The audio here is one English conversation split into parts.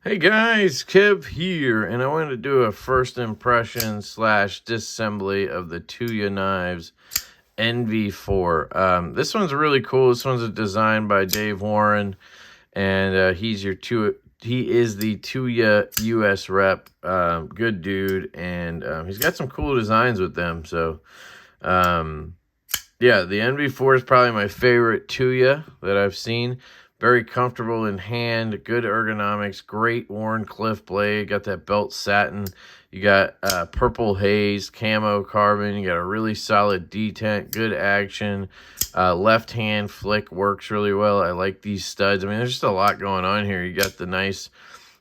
Hey guys, Skiff here, and I wanted to do a first impression / disassembly of the Tuya knives NV4. This one's really cool. This one's designed by Dave Warren, and he is the Tuya US rep. Good dude, and he's got some cool designs with them. So, yeah, the NV4 is probably my favorite Tuya that I've seen. Very comfortable in hand, good ergonomics, great worn Cliff blade, got that belt satin, you got purple haze, camo carbon, you got a really solid detent, good action, left hand flick works really well. I like these studs. I mean, there's just a lot going on here. You got the nice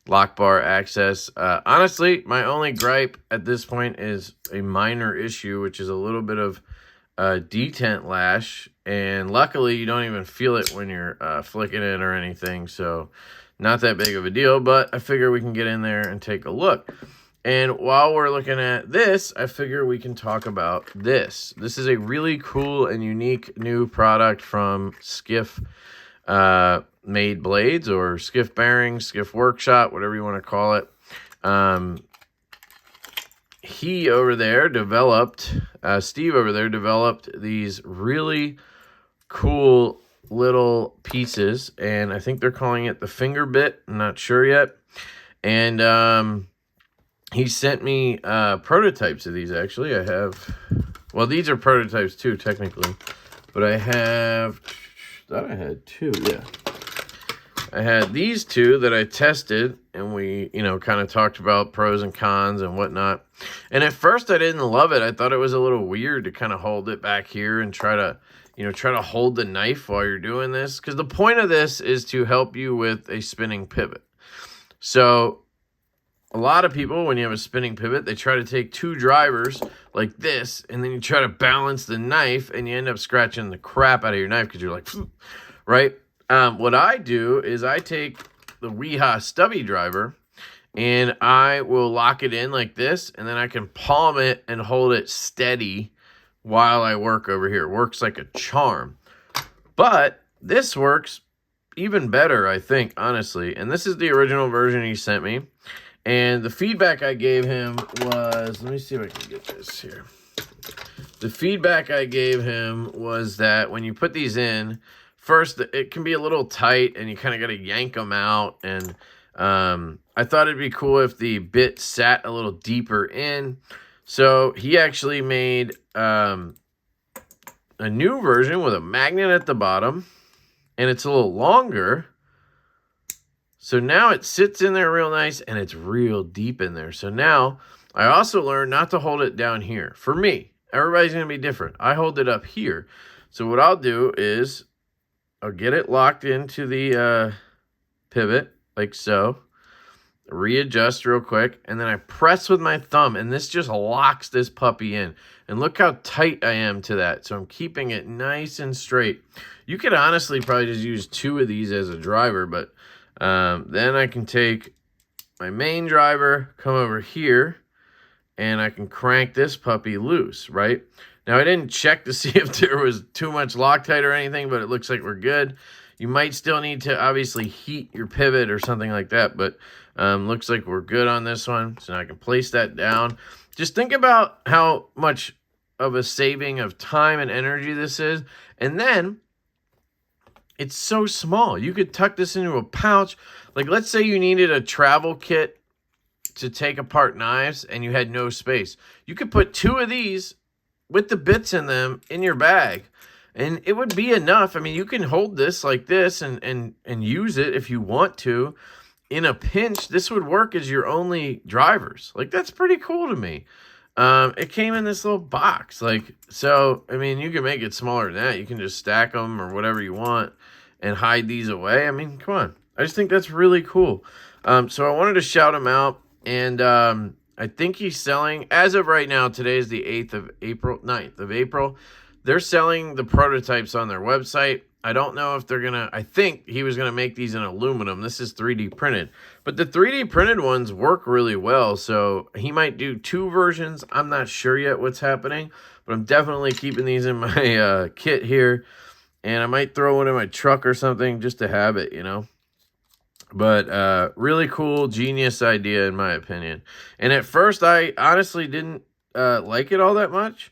lock bar access. Honestly, my only gripe at this point is a minor issue, which is a little bit of detent lash, and luckily you don't even feel it when you're flicking it or anything, so not that big of a deal. But I figure we can get in there and take a look, and while we're looking at this, I figure we can talk about this. This is a really cool and unique new product from Skiff made blades, or Skiff bearings, Skiff workshop, whatever you want to call it. He over there developed, Steve over there developed these really cool little pieces, and I think they're calling it the finger bit. I'm not sure yet. And he sent me prototypes of these. Actually, I have, well, these are prototypes too, technically, but I thought I had two. Yeah, I had these two that I tested, and we, kind of talked about pros and cons and whatnot. And at first I didn't love it. I thought it was a little weird to kind of hold it back here and try to hold the knife while you're doing this, because the point of this is to help you with a spinning pivot. So a lot of people, when you have a spinning pivot, they try to take two drivers like this, and then you try to balance the knife, and you end up scratching the crap out of your knife because you're like, right? What I do is I take the Weeha stubby driver, and I will lock it in like this, and then I can palm it and hold it steady while I work over here. It works like a charm. But this works even better, I think, honestly. And this is the original version he sent me. And the feedback I gave him was, let me see if I can get this here. The feedback I gave him was that when you put these in, first, it can be a little tight, and you kind of got to yank them out. And I thought it'd be cool if the bit sat a little deeper in. So he actually made a new version with a magnet at the bottom, and it's a little longer. So now it sits in there real nice, and it's real deep in there. So now I also learned not to hold it down here. For me, everybody's going to be different. I hold it up here. So what I'll do is I'll get it locked into the pivot like so, readjust real quick, and then I press with my thumb, and this just locks this puppy in. And look how tight I am to that. So I'm keeping it nice and straight. You could honestly probably just use two of these as a driver, but then I can take my main driver, come over here, and I can crank this puppy loose, right? Now, I didn't check to see if there was too much Loctite or anything, but it looks like we're good. You might still need to obviously heat your pivot or something like that, but looks like we're good on this one. So now I can place that down. Just think about how much of a saving of time and energy this is. And then it's so small. You could tuck this into a pouch. Like, let's say you needed a travel kit to take apart knives and you had no space. You could put two of these with the bits in them in your bag, and it would be enough. I mean, you can hold this like this and use it if you want to. In a pinch, this would work as your only drivers. Like, that's pretty cool to me. It came in this little box. Like, so, I mean, you can make it smaller than that. You can just stack them or whatever you want and hide these away. I mean, come on. I just think that's really cool. So I wanted to shout him out, and I think he's selling, as of right now, today is the 9th of April. They're selling the prototypes on their website. I don't know if they're going to, I think he was going to make these in aluminum. This is 3D printed. But the 3D printed ones work really well, so he might do two versions. I'm not sure yet what's happening, but I'm definitely keeping these in my kit here. And I might throw one in my truck or something just to have it, But really cool, genius idea in my opinion. And at first I honestly didn't like it all that much,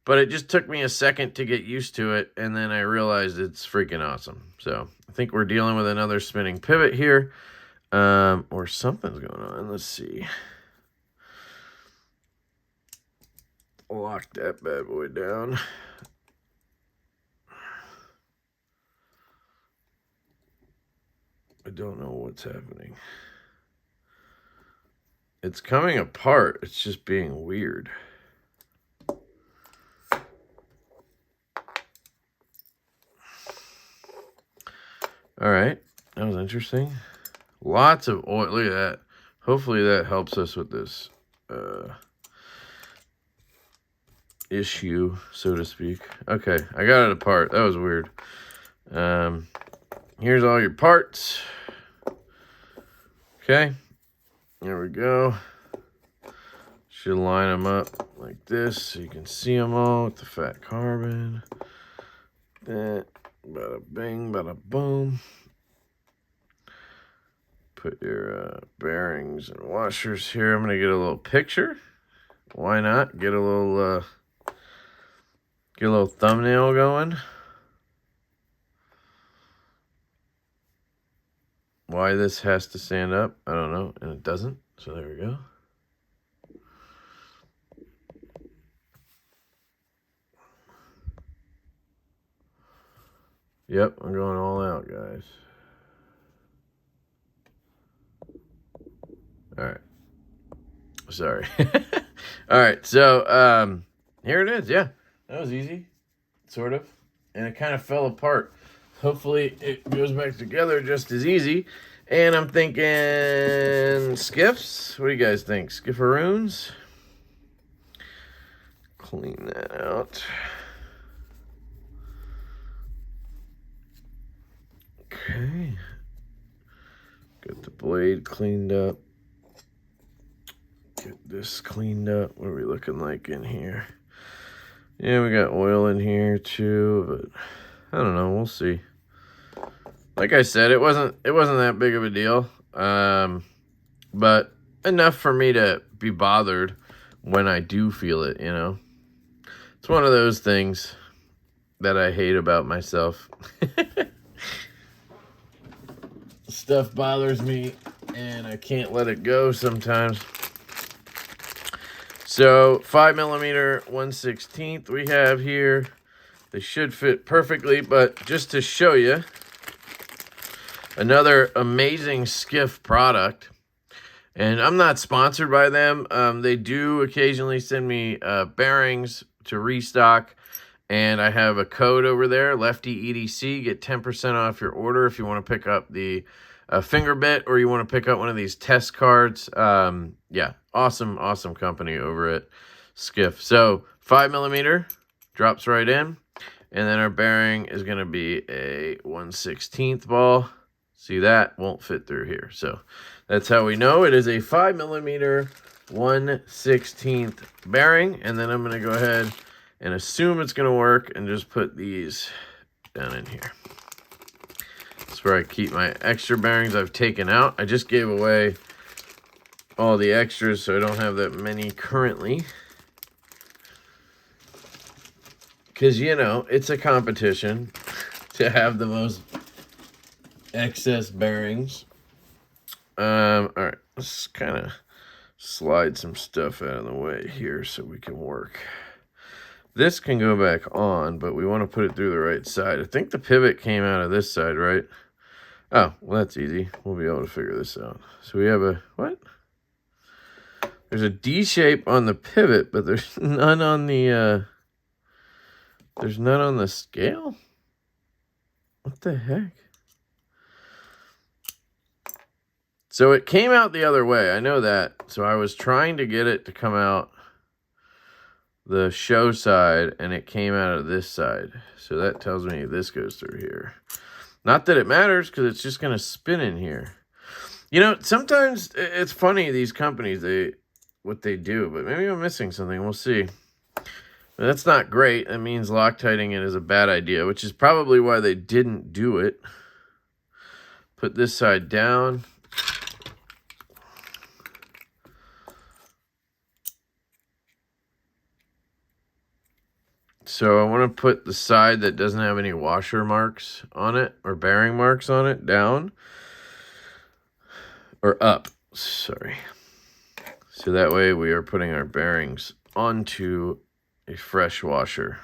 but it just took me a second to get used to it, and then I realized it's freaking awesome. So I think we're dealing with another spinning pivot here, or something's going on. Let's see. Lock that bad boy down. I don't know what's happening. It's coming apart. It's just being weird. All right. That was interesting. Lots of oil. Look at that. Hopefully that helps us with this issue, so to speak. Okay. I got it apart. That was weird. Here's all your parts. Okay. There we go. Should line them up like this so you can see them all with the fat carbon. That, bada bing, bada boom. Put your bearings and washers here. I'm gonna get a little picture. Why not? Get a little thumbnail going. Why this has to stand up, I don't know, and it doesn't. So there we go. Yep, I'm going all out, guys. All right. Sorry. All right, so here it is. Yeah, that was easy, sort of. And it kind of fell apart. Hopefully it goes back together just as easy. And I'm thinking skiffs. What do you guys think? Skiffaroons? Clean that out. Okay. Get the blade cleaned up. Get this cleaned up. What are we looking like in here? Yeah, we got oil in here too, but I don't know. We'll see. Like I said, it wasn't that big of a deal, but enough for me to be bothered when I do feel it, you know. It's one of those things that I hate about myself. Stuff bothers me, and I can't let it go sometimes. So 5mm 1/16 we have here. They should fit perfectly, but just to show you, another amazing Skiff product. And I'm not sponsored by them. They do occasionally send me bearings to restock. And I have a code over there, LeftyEDC. Get 10% off your order if you want to pick up the finger bit, or you want to pick up one of these test cards. Yeah, awesome company over at Skiff. So 5mm drops right in. And then our bearing is going to be a 1/16 ball. See, that won't fit through here. So that's how we know it is a 5mm 1/16 bearing. And then I'm going to go ahead and assume it's going to work and just put these down in here. That's where I keep my extra bearings I've taken out. I just gave away all the extras, so I don't have that many currently. Because, you know, it's a competition to have the most excess bearings. All right, let's kind of slide some stuff out of the way here so we can work. This can go back on, but we want to put it through the right side. I think the pivot came out of this side, right? Oh, well, that's easy. We'll be able to figure this out. So we have a, what? There's a D shape on the pivot, but there's none on the, there's none on the scale? What the heck? So it came out the other way. I know that. So I was trying to get it to come out the show side, and it came out of this side. So that tells me this goes through here. Not that it matters, because it's just going to spin in here. You know, sometimes it's funny, these companies, what they do, but maybe I'm missing something. We'll see. But that's not great. That means Loctiting it is a bad idea, which is probably why they didn't do it. put this side down. So I want to put the side that doesn't have any washer marks on it or bearing marks on it down or up. Sorry. So that way we are putting our bearings onto a fresh washer.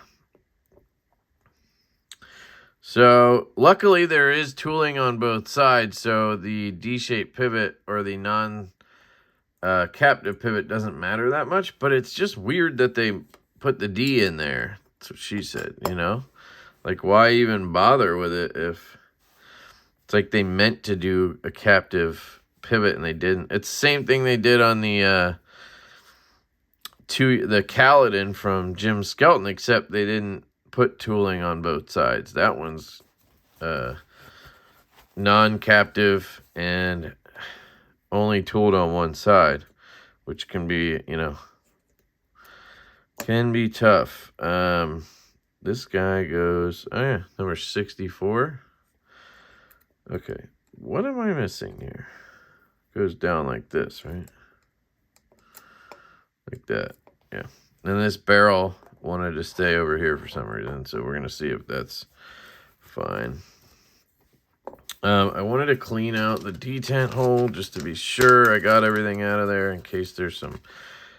So luckily there is tooling on both sides, so the D-shaped pivot or the non-captive pivot doesn't matter that much, but it's just weird that they put the D in there. That's what she said, you know? Like, why even bother with it if it's like they meant to do a captive pivot and they didn't? It's the same thing they did on the Caledon from Jim Skelton, except they didn't put tooling on both sides. That one's non-captive and only tooled on one side, which can be, you know, can be tough. This guy goes, oh yeah, number 64. Okay, what am I missing here? Goes down like this, right? Like that, yeah. And this barrel wanted to stay over here for some reason, so we're going to see if that's fine. I wanted to clean out the detent hole just to be sure I got everything out of there in case there's some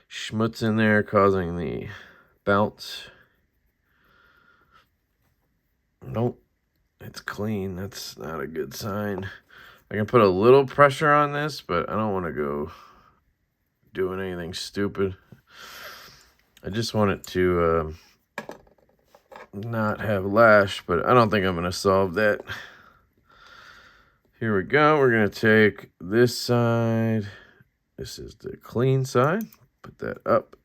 schmutz in there causing the bounce. Nope, it's clean. That's not a good sign. I can put a little pressure on this, but I don't want to go doing anything stupid. I just want it to not have lash, but I don't think I'm going to solve that. Here we go. We're going to take this side. This is the clean side. Put that up.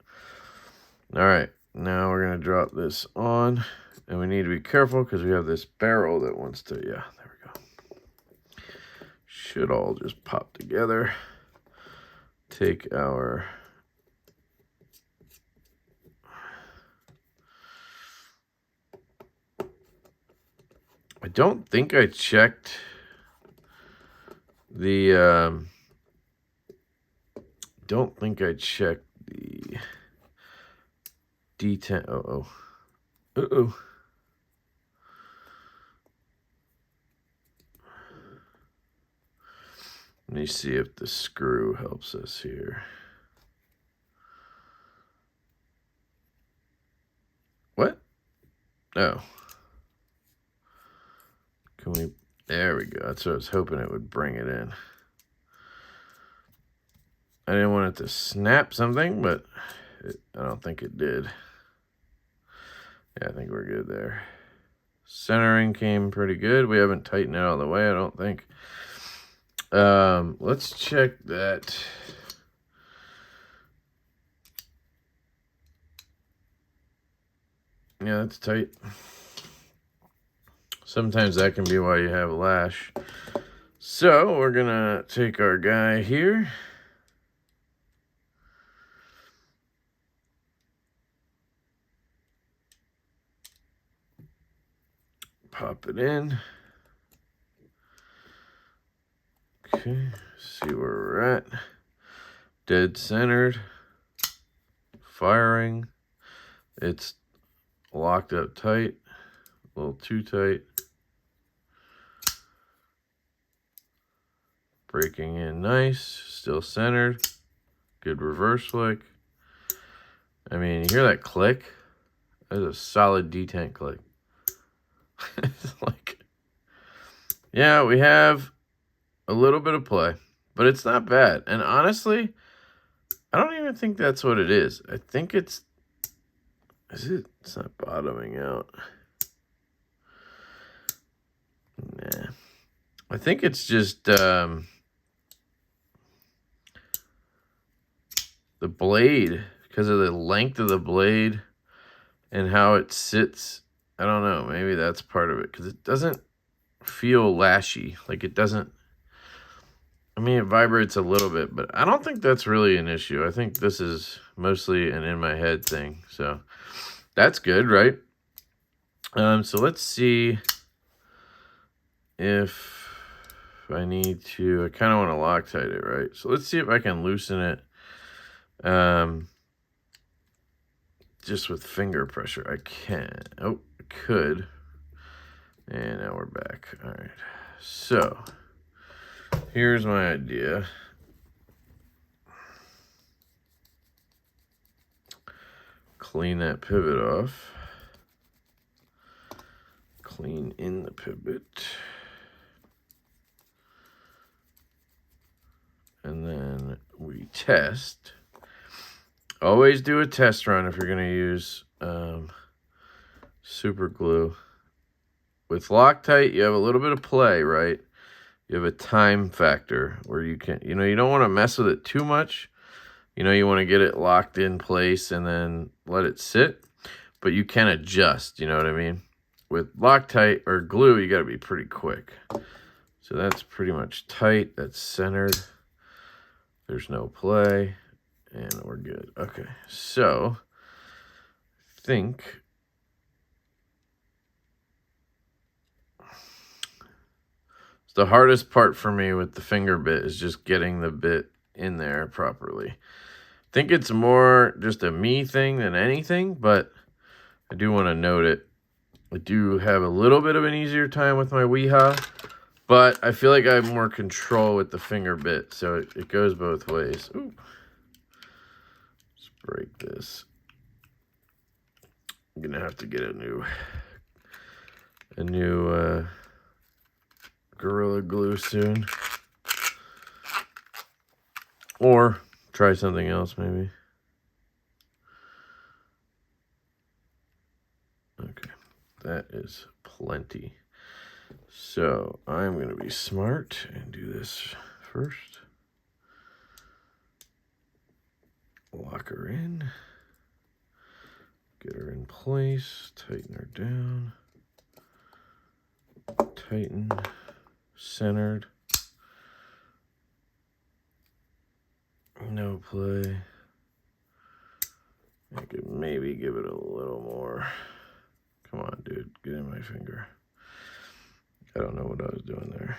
All right. Now we're going to drop this on. And we need to be careful because we have this barrel that wants to, yeah, there we go. Should all just pop together. Take our I don't think I checked the detent. Uh-oh. Let me see if the screw helps us here. What? Oh. Can we? There we go. That's what I was hoping it would bring it in. I didn't want it to snap something, but I don't think it did. Yeah, I think we're good there. Centering came pretty good. We haven't tightened it all the way, I don't think. Let's check that. Yeah, that's tight. Sometimes that can be why you have a lash. So we're gonna take our guy here. Pop it in. Okay, see where we're at. Dead centered. Firing. It's locked up tight. A little too tight. Breaking in nice. Still centered. Good reverse flick. I mean, you hear that click? That's a solid detent click. It's like, yeah, we have a little bit of play, but it's not bad. And honestly, I don't even think that's what it is. I think it's, it's not bottoming out. Nah. I think it's just the blade, because of the length of the blade and how it sits. I don't know. Maybe that's part of it, because it doesn't feel lashy. Like it doesn't. I mean, it vibrates a little bit, but I don't think that's really an issue. I think this is mostly an in my head thing. So that's good, right? So let's see if if I need to, I kind of want to Loctite it, right? So let's see if I can loosen it just with finger pressure. I can. Oh, I could. And now we're back. All right. So here's my idea. Clean that pivot off. Clean in the pivot. And then we test. Always do a test run if you're going to use super glue. With Loctite, you have a little bit of play, right? You have a time factor where you can, you don't want to mess with it too much. You want to get it locked in place and then let it sit. But you can adjust, you know what I mean? With Loctite or glue, you got to be pretty quick. So that's pretty much tight. That's centered. There's no play. And we're good. Okay, so I think the hardest part for me with the finger bit is just getting the bit in there properly. I think it's more just a me thing than anything, but I do want to note it. I do have a little bit of an easier time with my Weehaw, but I feel like I have more control with the finger bit, so it goes both ways. Ooh. Let's break this. I'm gonna have to get a new Gorilla Glue soon, or try something else maybe. Okay, that is plenty. So I'm going to be smart and do this first. Lock her in, get her in place, tighten her down, tighten, centered, no play. I could maybe give it a little more. Come on, dude, get in my finger. I don't know what I was doing there.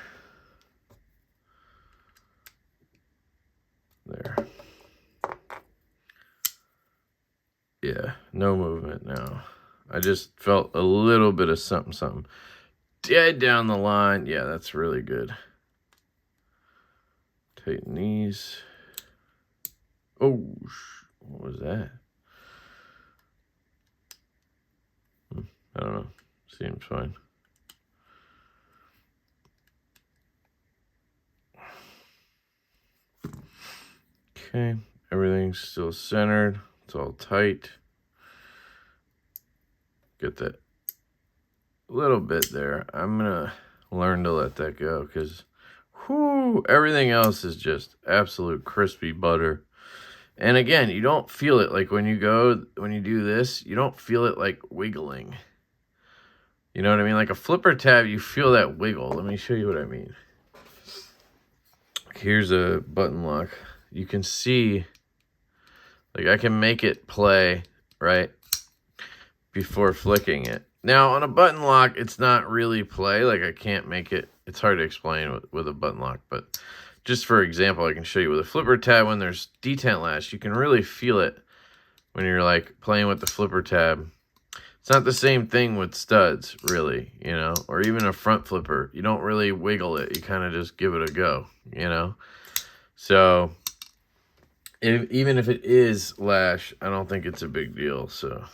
There. Yeah, no movement now. I just felt a little bit of something. Dead down the line. Yeah, that's really good. Tighten these. Oh, what was that? I don't know. Seems fine. Okay, everything's still centered. It's all tight. Get that little bit there. I'm gonna learn to let that go because everything else is just absolute crispy butter. And again, you don't feel it like when you do this, you don't feel it like wiggling. You know what I mean? Like a flipper tab, you feel that wiggle. Let me show you what I mean. Here's a button lock. You can see, like I can make it play, right? Before flicking it. Now, on a button lock, it's not really play. Like I can't make it, it's hard to explain with a button lock, but just for example, I can show you with a flipper tab when there's detent lash, you can really feel it when you're like playing with the flipper tab. It's not the same thing with studs, really, or even a front flipper. You don't really wiggle it. You kind of just give it a go, So, even if it is lash, I don't think it's a big deal. So,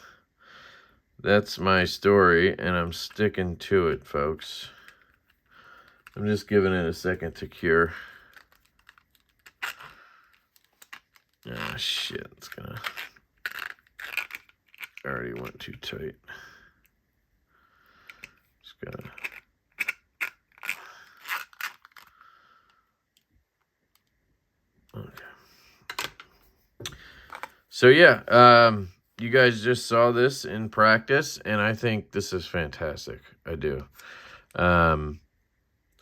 that's my story, and I'm sticking to it, folks. I'm just giving it a second to cure. Ah, shit. It's gonna... I already went too tight. Just gotta... Okay. So yeah, you guys just saw this in practice, and I think this is fantastic. I do. I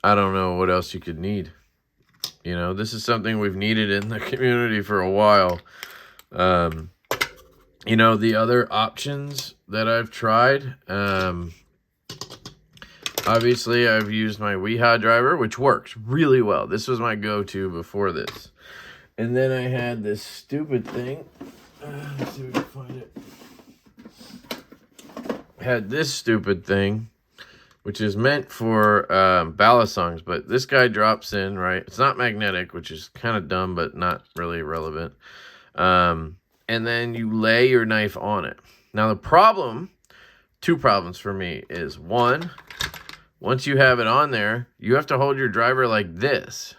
don't know what else you could need. This is something we've needed in the community for a while. The other options that I've tried, Obviously, I've used my Weehaw driver, which works really well. This was my go-to before this. And then I had this stupid thing. Let's see if we can find it. Had this stupid thing, which is meant for ballast songs, but this guy drops in, right? It's not magnetic, which is kind of dumb, but not really relevant. And then you lay your knife on it. Now the problem, 2 problems for me is, 1, once you have it on there, you have to hold your driver like this.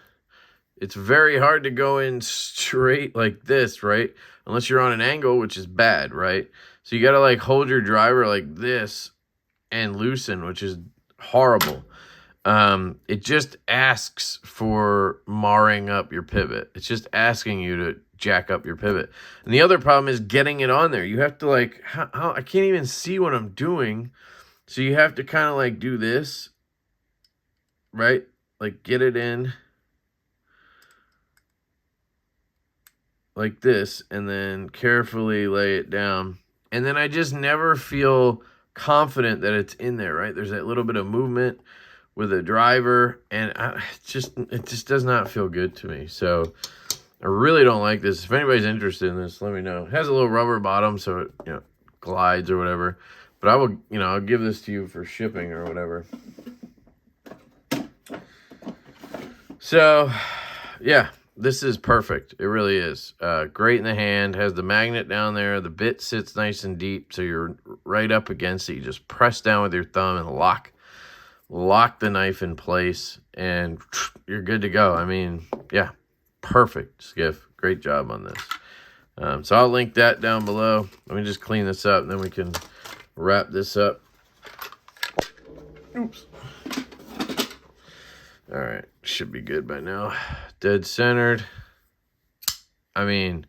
It's very hard to go in straight like this, right? Unless you're on an angle, which is bad, right? So you got to like hold your driver like this and loosen, which is horrible. It just asks for marring up your pivot. It's just asking you to jack up your pivot. And the other problem is getting it on there. You have to like, I can't even see what I'm doing. So you have to kind of like do this, right? Like get it in like this and then carefully lay it down. And then I just never feel confident that it's in there, right? There's that little bit of movement with a driver, and it just does not feel good to me. So I really don't like this. If anybody's interested in this, let me know. It has a little rubber bottom, so it, you know, glides or whatever. But I will, you know, I'll give this to you for shipping or whatever. So, yeah, this is perfect. It really is. Great in the hand. Has the magnet down there. The bit sits nice and deep, so you're right up against it. You just press down with your thumb and lock the knife in place, and you're good to go. I mean, yeah, perfect, Skiff. Great job on this. So I'll link that down below. Let me just clean this up, and then we can wrap this up. Oops. All right, should be good by now. Dead centered. I mean,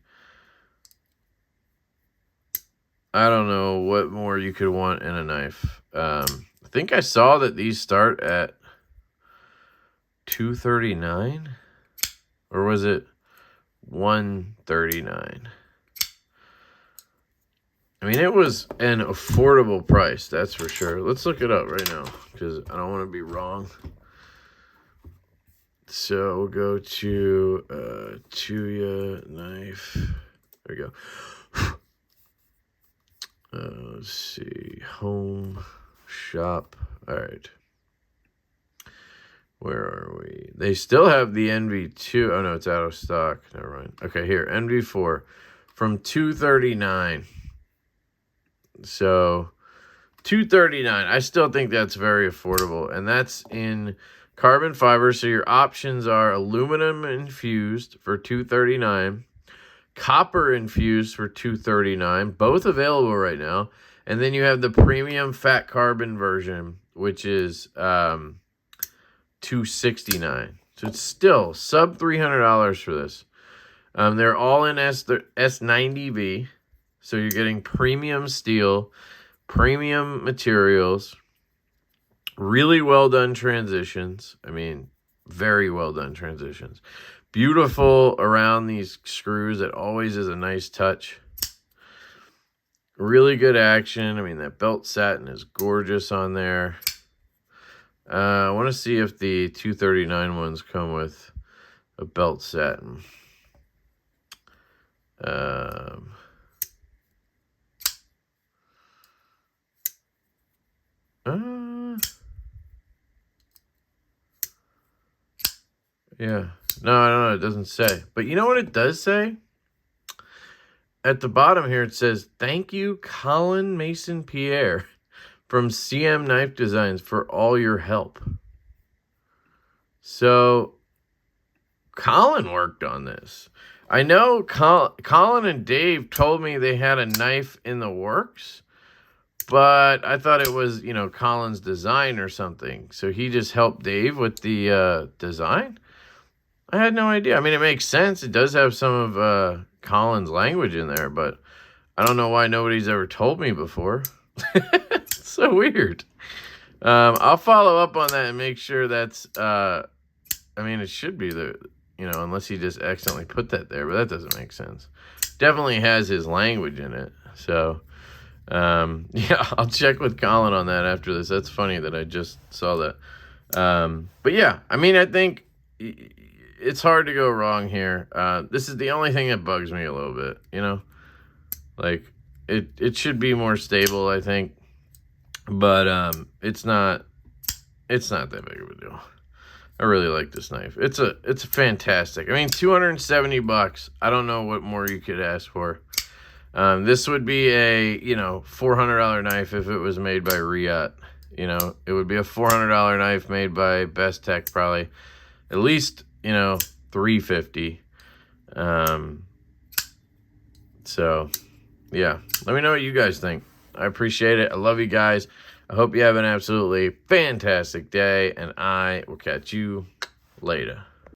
I don't know what more you could want in a knife. I think I saw that these start at $239, or was it $139? I mean, it was an affordable price, that's for sure. Let's look it up right now, because I don't want to be wrong. So we'll go to Tuya knife. There we go. Let's see. Home, shop. All right. Where are we? They still have the NV2. Oh, no, it's out of stock. Never mind. Okay, here. NV4 from $239. So $239. I still think that's very affordable. And that's in carbon fiber, so your options are aluminum infused for $239, copper infused for $239, both available right now. And then you have the premium fat carbon version, which is $269. So it's still sub $300 for this. They're all in S90V, so you're getting premium steel, premium materials. Really well done transitions. I mean, very well done transitions. Beautiful around these screws. It always is a nice touch. Really good action. I mean, that belt satin is gorgeous on there. I want to see if the 239 ones come with a belt satin. Yeah. No, I don't know. It doesn't say. But you know what it does say? At the bottom here, it says, "Thank you, Colin Mason Pierre from CM Knife Designs for all your help." So, Colin worked on this. I know Colin and Dave told me they had a knife in the works, but I thought it was, you know, Colin's design or something. So he just helped Dave with the design? I had no idea. I mean, it makes sense. It does have some of Colin's language in there, but I don't know why nobody's ever told me before. It's so weird. I'll follow up on that and make sure that's, I mean, it should be the, you know, unless he just accidentally put that there, but that doesn't make sense. Definitely has his language in it. So, Yeah, I'll check with Colin on that after this. That's funny that I just saw that. But yeah, I mean, I think it's hard to go wrong here. This is the only thing that bugs me a little bit, you know? Like, it should be more stable, I think. But it's not that big of a deal. I really like this knife. It's fantastic. I mean, $270. I don't know what more you could ask for. This would be a, you know, $400 knife if it was made by Riot. You know, it would be a $400 knife made by Best Tech, probably at least, you know, $350. So yeah, let me know what you guys think. I appreciate it. I love you guys. I hope you have an absolutely fantastic day, and I will catch you later.